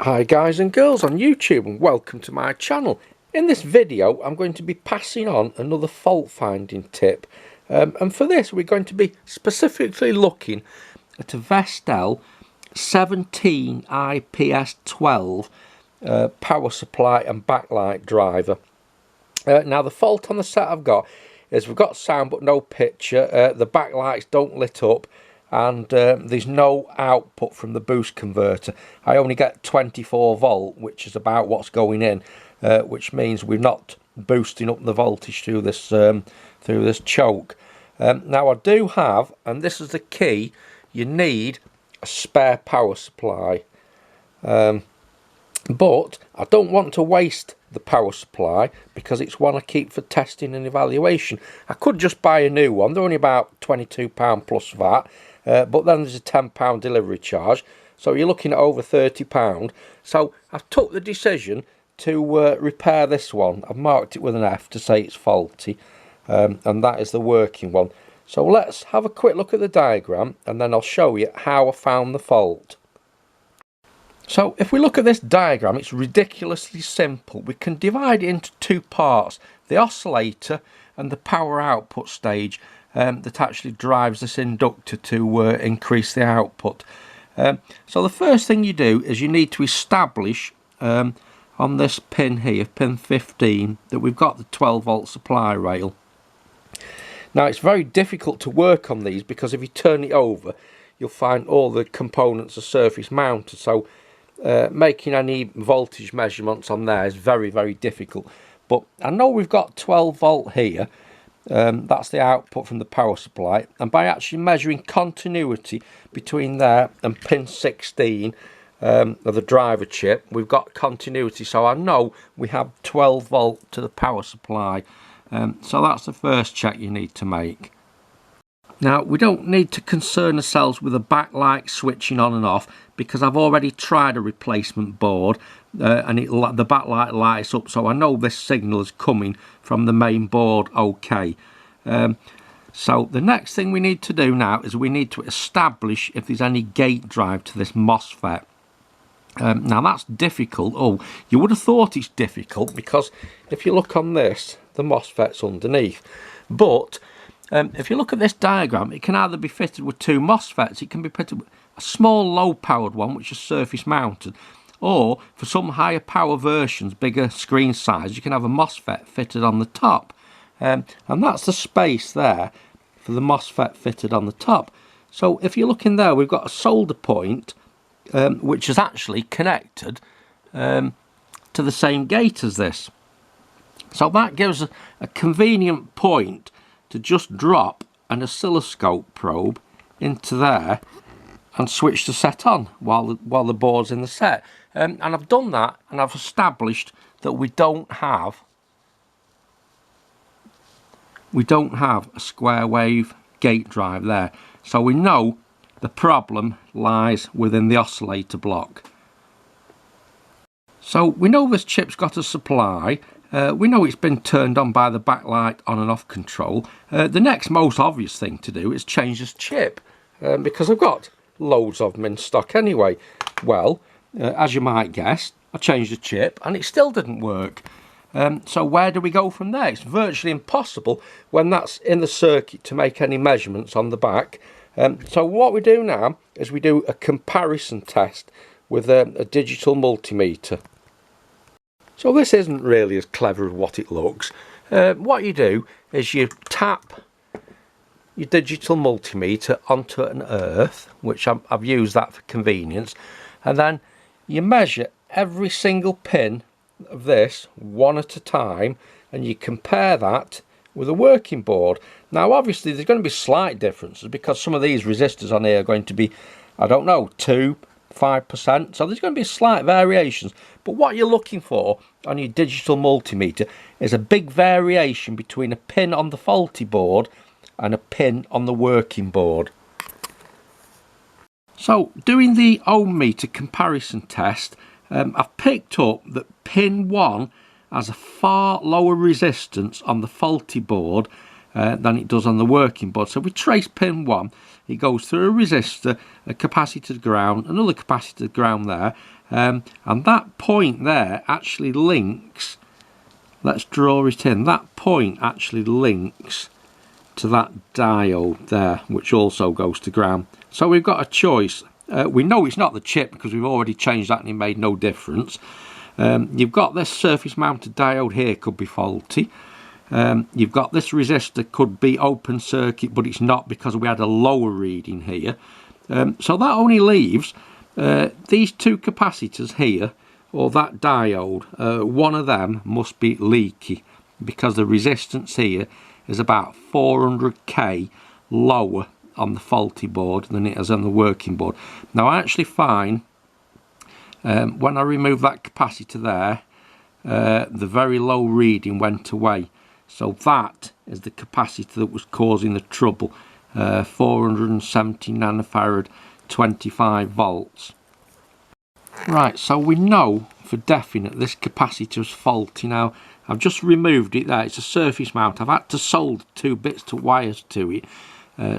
Hi guys and girls on YouTube, and welcome to my channel. In this video I'm going to be passing on another fault finding tip, and for this we're going to be specifically looking at a Vestel 17IPS12 power supply and backlight driver. Now the fault on the set I've got is we've got sound but no picture, the backlights don't lit up, and there's no output from the boost converter. I only get 24 volt, which is about what's going in, which means we're not boosting up the voltage through this choke. Now I do have, and this is the key, you need a spare power supply, but I don't want to waste the power supply because it's one I keep for testing and evaluation. I could just buy a new one, they're only about £22 plus VAT. But then there's a £10 delivery charge, so you're looking at over £30. So I've took the decision to repair this one. I've marked it with an F to say it's faulty, and that is the working one. So let's have a quick look at the diagram, and then I'll show you how I found the fault. So if we look at this diagram, it's ridiculously simple. We can divide it into two parts: the oscillator and the power output stage. That actually drives this inductor to increase the output. So the first thing you do is you need to establish on this pin here, pin 15, that we've got the 12 volt supply rail. Now it's very difficult to work on these because if you turn it over you'll find all the components are surface mounted, so making any voltage measurements on there is very difficult. But I know we've got 12 volt here. That's the output from the power supply, and by actually measuring continuity between there and pin 16 of the driver chip, we've got continuity, so I know we have 12 volt to the power supply. So that's the first check you need to make. Now we don't need to concern ourselves with the backlight switching on and off because I've already tried a replacement board and the backlight lights up, so I know this signal is coming from the main board okay. So the next thing we need to do now is we need to establish if there's any gate drive to this MOSFET. Now that's difficult. Oh, you would have thought it's difficult because if you look on this, the MOSFET's underneath, but if you look at this diagram, it can either be fitted with two MOSFETs, it can be fitted with a small low powered one which is surface mounted, or for some higher power versions, bigger screen size, you can have a MOSFET fitted on the top, and that's the space there for the MOSFET fitted on the top. So if you look in there, we've got a solder point which is actually connected to the same gate as this, so that gives a convenient point to just drop an oscilloscope probe into there and switch the set on while the board's in the set. And I've done that, and I've established that we don't have a square wave gate drive there, so we know the problem lies within the oscillator block. So we know this chip's got a supply. We know it's been turned on by the backlight on and off control. The next most obvious thing to do is change this chip, because I've got loads of them in stock anyway. Well, as you might guess, I changed the chip and it still didn't work. So where do we go from there? It's virtually impossible when that's in the circuit to make any measurements on the back. So what we do now is we do a comparison test with a digital multimeter. So this isn't really as clever as what it looks. What you do is you tap your digital multimeter onto an earth, which I've used that for convenience, and then you measure every single pin of this one at a time, and you compare that with a working board. Now obviously there's going to be slight differences because some of these resistors on here are going to be, I don't know, 2-5%, so there's going to be slight variations, but what you're looking for on your digital multimeter is a big variation between a pin on the faulty board and a pin on the working board. So doing the ohm meter comparison test, I've picked up that pin 1 has a far lower resistance on the faulty board than it does on the working board. So if we trace pin 1, it goes through a resistor, a capacitor to ground, another capacitor to ground there, and that point there actually links, let's draw it in, that point actually links to that diode there, which also goes to ground. So we've got a choice. We know it's not the chip because we've already changed that and it made no difference. You've got this surface mounted diode here, could be faulty. You've got this resistor, could be open circuit, but it's not because we had a lower reading here. So that only leaves these two capacitors here, or that diode. One of them must be leaky because the resistance here is about 400k lower on the faulty board than it is on the working board. Now I actually find when I remove that capacitor there, the very low reading went away. So that is the capacitor that was causing the trouble. 470 nanofarad, 25 volts. Right, so we know for definite this capacitor is faulty. Now I've just removed it there, it's a surface mount. I've had to solder 2 bits to wires to it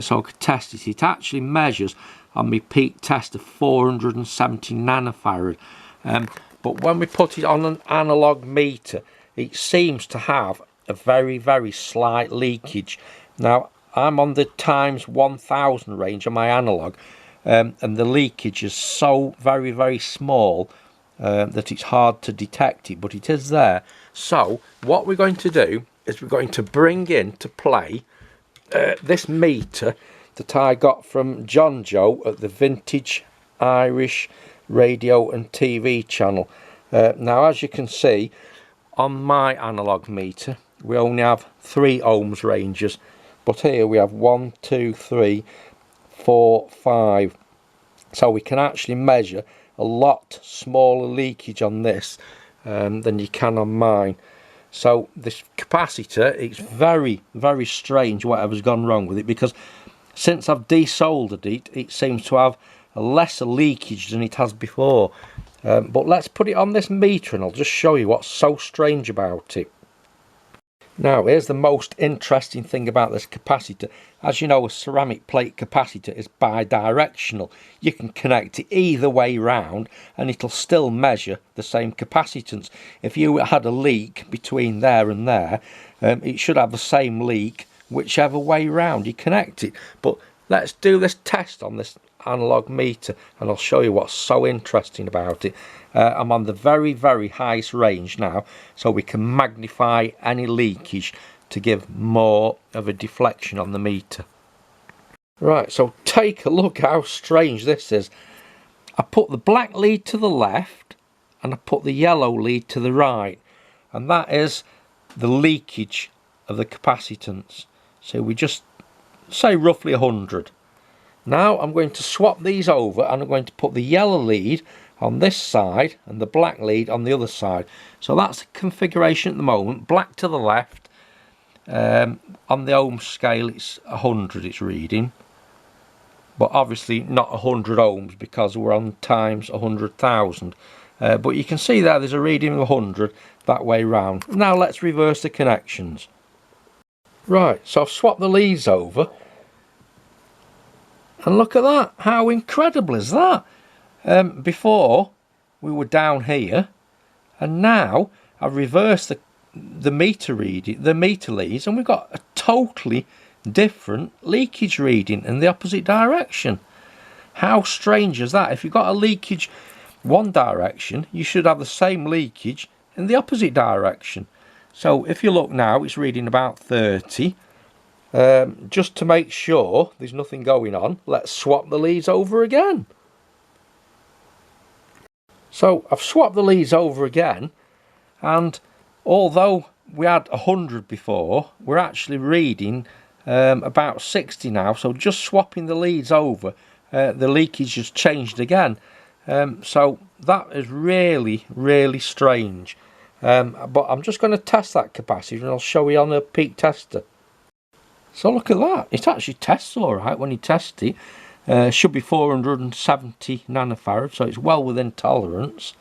so I could test it. It actually measures on my peak test of 470 nanofarad. But when we put it on an analog meter, it seems to have a very slight leakage. Now I'm on the times 1000 range on my analog, and the leakage is so very small that it's hard to detect it, but it is there. So what we're going to do is we're going to bring in to play this meter that I got from John Joe at the Vintage Irish Radio and TV channel. Now as you can see on my analog meter we only have 3 ohms ranges, but here we have 1, 2, 3, 4, 5. So we can actually measure a lot smaller leakage on this than you can on mine. So this capacitor, it's very strange whatever's gone wrong with it, because since I've desoldered it, it seems to have a lesser leakage than it has before. But let's put it on this meter and I'll just show you what's so strange about it. Now here's the most interesting thing about this capacitor. As you know, a ceramic plate capacitor is bi-directional. You can connect it either way round and it'll still measure the same capacitance. If you had a leak between there and there, it should have the same leak whichever way round you connect it. But let's do this test on this analog meter and I'll show you what's so interesting about it. I'm on the very highest range now, so we can magnify any leakage to give more of a deflection on the meter. Right, so take a look how strange this is. I put the black lead to the left and I put the yellow lead to the right, and that is the leakage of the capacitance. So we just say roughly 100. Now I'm going to swap these over and I'm going to put the yellow lead on this side and the black lead on the other side. So that's the configuration at the moment. Black to the left. On the ohm scale it's 100 it's reading, but obviously not 100 ohms because we're on times 100,000. But you can see there's a reading of 100 that way round. Now let's reverse the connections. Right, so I've swapped the leads over and look at that. How incredible is that? Before we were down here and now I've reversed the meter reading, the meter leads, and we've got a totally different leakage reading in the opposite direction. How strange is that? If you've got a leakage one direction, you should have the same leakage in the opposite direction. So if you look now, it's reading about 30. Just to make sure there's nothing going on, let's swap the leads over again. So I've swapped the leads over again, and although we had 100 before, we're actually reading about 60 now. So just swapping the leads over, the leakage has changed again. So that is really strange. But I'm just going to test that capacitor and I'll show you on a peak tester. So look at that, it actually tests alright when you test it. Should be 470 nanofarad, so it's well within tolerance.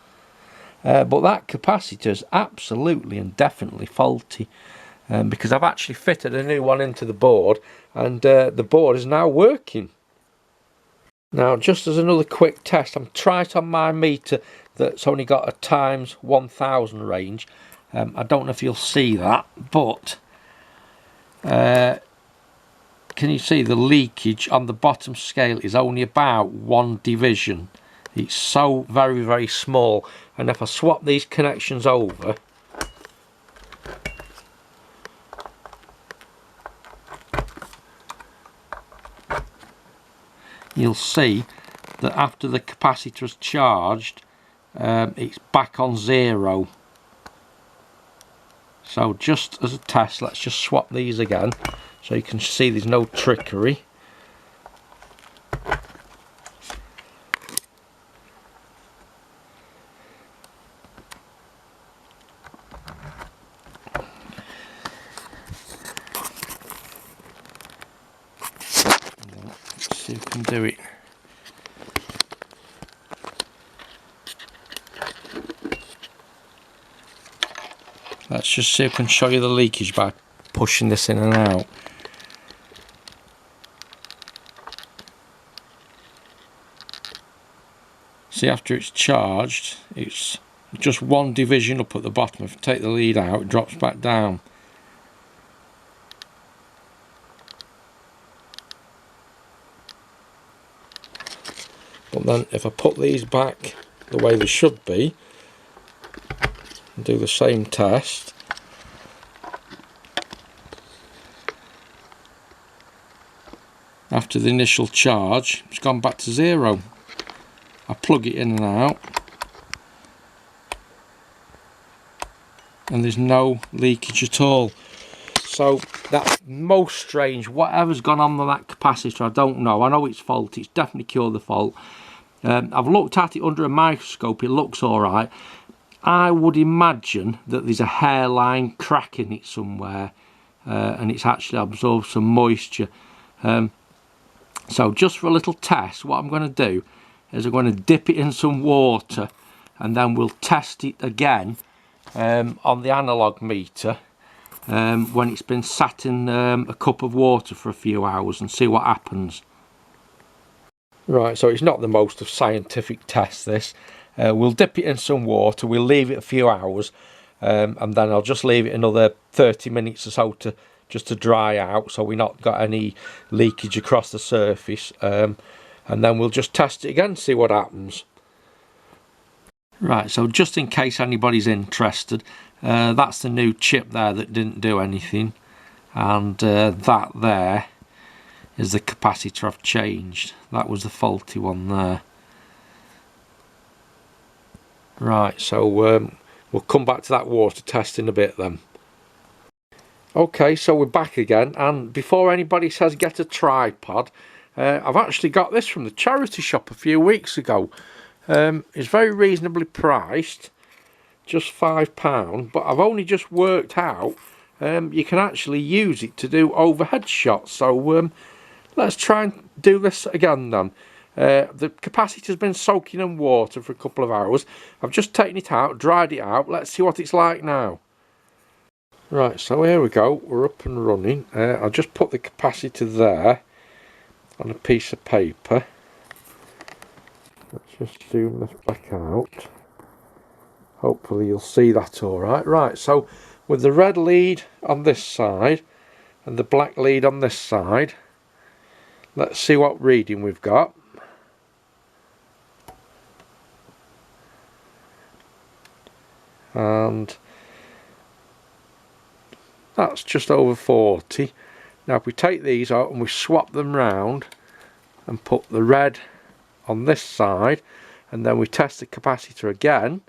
But that capacitor is absolutely and definitely faulty, because I've actually fitted a new one into the board and the board is now working. Now just as another quick test, I'm trying it on my meter that's only got a times 1000 range. I don't know if you'll see that, but can you see the leakage on the bottom scale is only about 1 division. It's so very, very small. And if I swap these connections over, you'll see that after the capacitor is charged, it's back on 0. So just as a test, let's just swap these again so you can see there's no trickery. Let's see if we can do it. Let's just see if I can show you the leakage by pushing this in and out. See, after it's charged, it's just 1 division up at the bottom. If I take the lead out, it drops back down. But then if I put these back the way they should be, and do the same test, after the initial charge, it's gone back to 0. I plug it in and out, and there's no leakage at all. So that's most strange. Whatever's gone on with that capacitor, I don't know. I know it's faulty. It's definitely cured the fault. I've looked at it under a microscope. It looks alright. I would imagine that there's a hairline crack in it somewhere, and it's actually absorbed some moisture. So just for a little test, what I'm going to do is I'm going to dip it in some water, and then we'll test it again on the analog meter when it's been sat in a cup of water for a few hours, and see what happens. Right, so it's not the most of scientific test, this. We'll dip it in some water, we'll leave it a few hours, and then I'll just leave it another 30 minutes or so just to dry out, so we've not got any leakage across the surface, and then we'll just test it again, see what happens. Right, so just in case anybody's interested, that's the new chip there that didn't do anything, and that there is the capacitor I've changed. That was the faulty one there. Right, so we'll come back to that water test in a bit then. Okay, so we're back again, and before anybody says get a tripod, I've actually got this from the charity shop a few weeks ago. It's very reasonably priced, just £5, but I've only just worked out you can actually use it to do overhead shots. So let's try and do this again then. The capacitor's been soaking in water for a couple of hours. I've just taken it out, dried it out. Let's see what it's like now. Right, so here we go, we're up and running. I'll just put the capacitor there on a piece of paper. Let's just zoom this back out. Hopefully you'll see that alright. Right, so with the red lead on this side and the black lead on this side, let's see what reading we've got. And that's just over 40. Now if we take these out and we swap them round and put the red on this side, and then we test the capacitor again,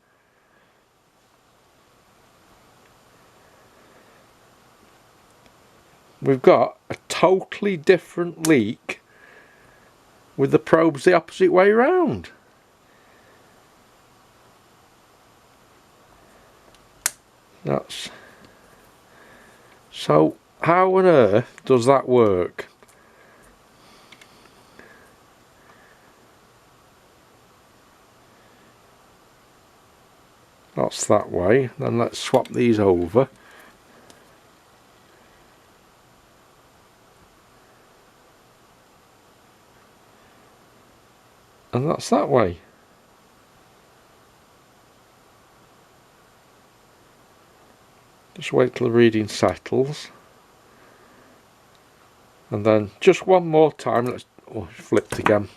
we've got a totally different leak with the probes the opposite way round. That's so, how on earth does that work? That's that way. Then let's swap these over. And that's that way. Just wait till the reading settles. And then just one more time, let's flipped again.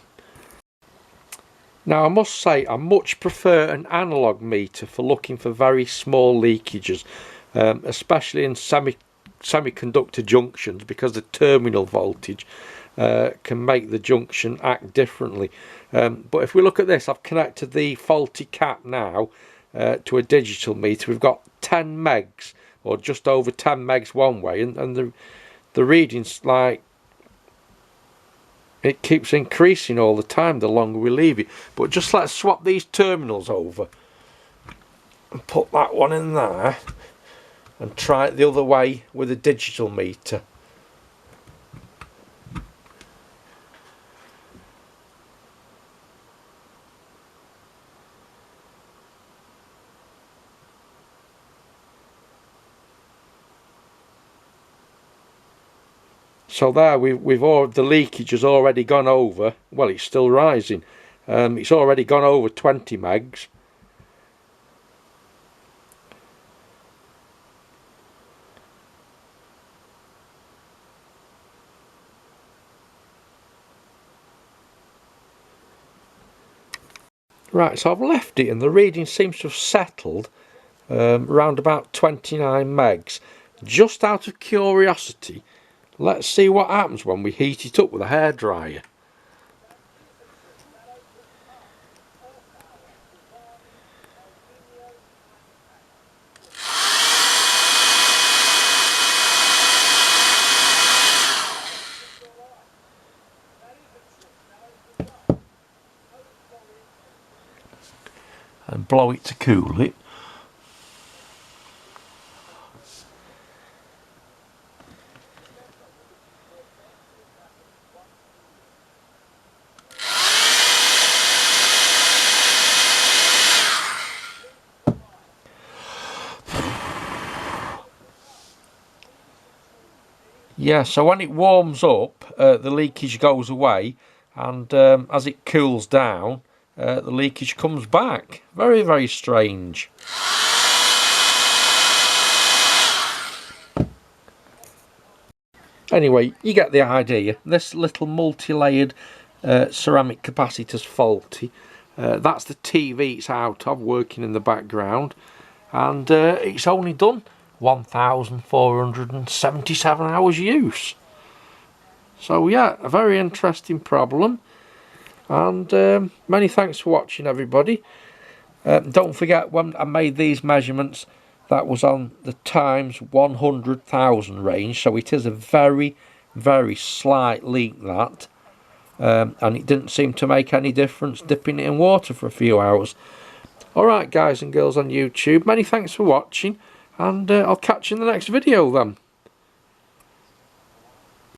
Now I must say I much prefer an analog meter for looking for very small leakages, especially in semiconductor junctions, because the terminal voltage can make the junction act differently. But if we look at this, I've connected the faulty cap now to a digital meter. We've got 10 megs, or just over 10 megs one way, and the reading's like, it keeps increasing all the time the longer we leave it. But just let's swap these terminals over and put that one in there and try it the other way with a digital meter. So there, the leakage has already gone over. Well, it's still rising. It's already gone over 20 megs. Right, so I've left it, and the reading seems to have settled around about 29 megs. Just out of curiosity, let's see what happens when we heat it up with a hairdryer. And blow it to cool it. Yeah, so when it warms up, the leakage goes away, and as it cools down, the leakage comes back. Very, very strange. Anyway, you get the idea. This little multi-layered ceramic capacitor's faulty. That's the TV it's out of, working in the background, and it's only done 1,477 hours use. So yeah, a very interesting problem, and many thanks for watching, everybody. Don't forget, when I made these measurements, that was on the times 100,000 range, so it is a very, very slight leak, that, and it didn't seem to make any difference dipping it in water for a few hours. Alright guys and girls on YouTube, many thanks for watching, and I'll catch you in the next video then.